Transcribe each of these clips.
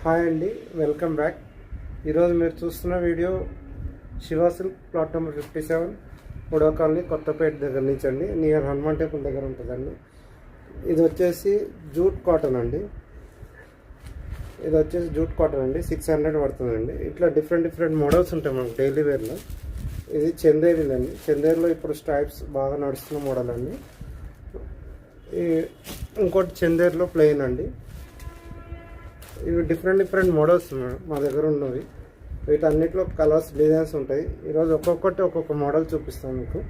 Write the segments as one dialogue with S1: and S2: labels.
S1: Hi అండి, welcome back. ఈరోజు మీరు చూస్తున్న video Shiva silk plot number 57 మూడవ కాలనీ కొత్తపేట దగ్గర నుంచి అండి, నియర్ హనుమాన్ టెంపుల్ దగ్గర ఉంటుందండి. ఇది వచ్చేసి జూట్ కాటన్ అండి. ఇది వచ్చేసి జూట్ కాటన్ అండి, 600 పడుతుందండి. ఇట్లా డిఫరెంట్ మోడల్స్ ఉంటాయి మనకు డైలీ వేర్లో. ఇది చందేరిదండి. చందేరిలో ఇప్పుడు స్ట్రైప్స్ బాగా నడుస్తున్న మోడల్ అండి. ఇంకోటి చందేరిలో ప్లెయిన్ అండి. ఇవి డిఫరెంట్ మోడల్స్ మా దగ్గర ఉన్నవి. వీటన్నిటిలో కలర్స్, డిజైన్స్ ఉంటాయి. ఈరోజు ఒక్కొక్క మోడల్ చూపిస్తాను మీకు.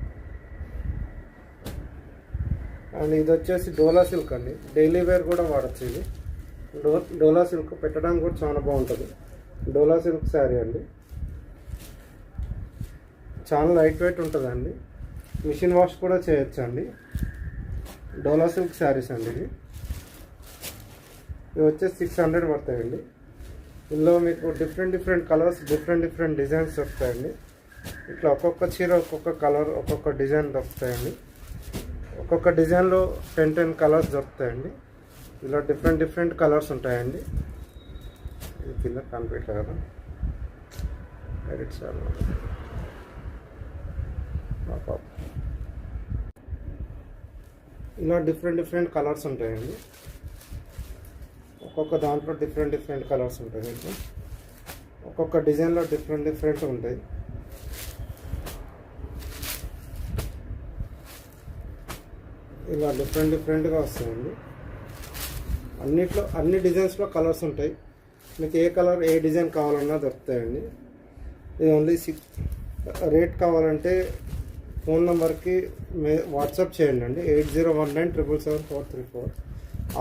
S1: అండ్ ఇది వచ్చేసి డోలా సిల్క్ అండి. డైలీ వేర్ కూడా వాడచ్చు. ఇది డోలా సిల్క్ పెట్టడానికి కూడా చాలా బాగుంటుంది. డోలా సిల్క్ శారీ అండి, చాలా లైట్ వెయిట్ ఉంటుందండి. మిషన్ వాష్ కూడా చేయొచ్చు అండి. డోలా సిల్క్ శారీస్ అండి. ఇవి వచ్చేసి 600 పడతాయండి. ఇందులో మీకు డిఫరెంట్ కలర్స్, డిఫరెంట్ డిజైన్స్ దొరుకుతాయండి. ఇట్లా ఒక్కొక్క చీర, ఒక్కొక్క కలర్, ఒక్కొక్క డిజైన్ దొరుకుతాయండి. ఒక్కొక్క డిజైన్లో 10 కలర్స్ దొరుకుతాయండి. ఇలా డిఫరెంట్ కలర్స్ ఉంటాయండి. ఇది కింద కంప్లీట్ కదా ఎడిట్ సార్. ఇలా డిఫరెంట్ కలర్స్ ఉంటాయండి. ఒక్కొక్క దాంట్లో డిఫరెంట్ కలర్స్ ఉంటాయి. మీకు ఒక్కొక్క డిజైన్లో డిఫరెంట్ ఉంటాయి. ఇలా డిఫరెంట్గా వస్తాయండి. అన్ని డిజైన్స్లో కలర్స్ ఉంటాయి. మీకు ఏ కలర్, ఏ డిజైన్ కావాలన్నా దొరుకుతాయండి. ఇది ఓన్లీ రేట్ కావాలంటే ఫోన్ నెంబర్కి వాట్సాప్ చేయండి అండి. 8019777434.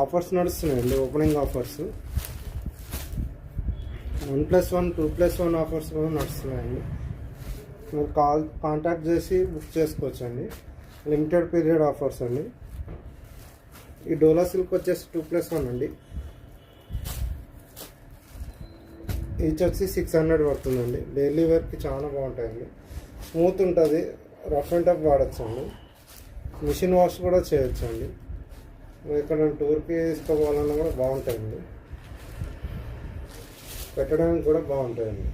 S1: ఆఫర్స్ నడుస్తున్నాయండి, ఓపెనింగ్ ఆఫర్స్. 1+1, 2+1 ఆఫర్స్ కూడా నడుస్తున్నాయండి. మీరు కాంటాక్ట్ చేసి బుక్ చేసుకోవచ్చండి. లిమిటెడ్ పీరియడ్ ఆఫర్స్ అండి. ఈ డోలా సిల్క్ వచ్చేసి 2+1 అండి. ఈచ్ వచ్చి 600 పడుతుందండి. డైలీ వేర్కి చాలా బాగుంటాయండి. స్మూత్ ఉంటుంది, రఫ్ అండ్ టఫ్ వాడచ్చండి. మిషన్ వాష్ కూడా చేయొచ్చండి. ఇక్కడ టూర్కి తీసుకోవాలన్నా కూడా బాగుంటాయండి. పెట్టడానికి కూడా బాగుంటాయండి.